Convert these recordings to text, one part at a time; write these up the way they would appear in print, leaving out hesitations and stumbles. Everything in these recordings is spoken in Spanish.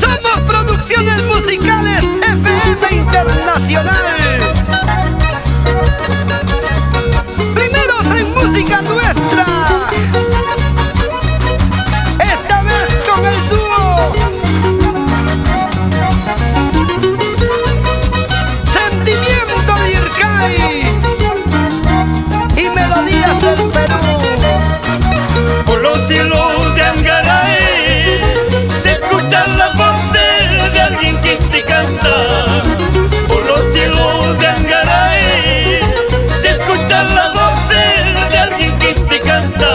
Somos Producciones Musicales FM Internacional. Primeros en música nuestra. Esta vez con el dúo Sentimiento de Ircay y Melodías del Perú. Por los cielos de Angaray se escucha la voz de alguien que te canta. Por los cielos de Angaray se escucha la voz de alguien que te canta.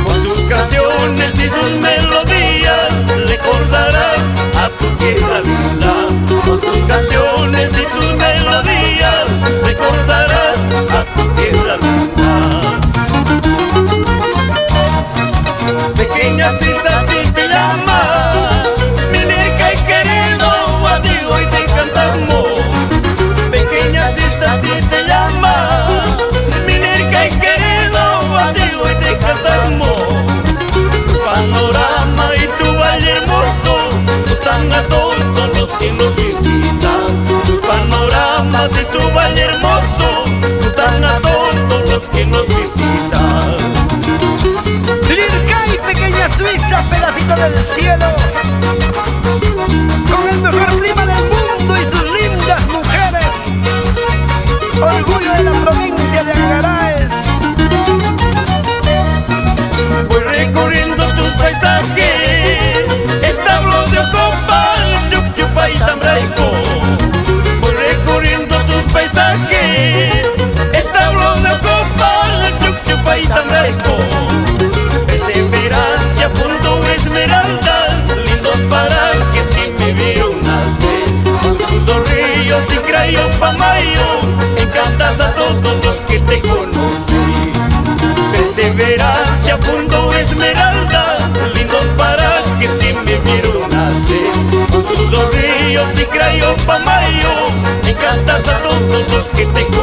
Con sus canciones y sus melodías recordarás a tu tierra linda. Con tus canciones y tus melodías recordarás a tu tierra linda. Pequeña Suiza a ti te llama, mi Ircay querido, a ti hoy te cantamos. Pequeña Suiza a ti te llama, mi Ircay querido, a ti hoy te cantamos. Tu panorama y tu valle hermoso gustan a todos los que nos visitan. Tus panoramas y tu valle hermoso gustan a todos los que nos visitan. Ircay, pequeña Suiza, pedacito del cielo, con el mejor clima del mundo y sus lindas mujeres, orgullo de la provincia de Angaray. Voy recorriendo tus paisajes, establos de Ocopal, Chucchupa y Tambraico. Voy recorriendo tus paisajes, establos de Ocopal, Chucchupa y Tambraico. Perseverancia, Punto Esmeralda, lindos parajes que me vieron nacer. Con sus dos ríos y Crayo Pamayo, encantas a todos los que te conocen. Perseverancia, Punto Esmeralda, lindos parajes que me vieron nacer. Con sus dos ríos y Crayo Pamayo, encantas a todos los que te conocen.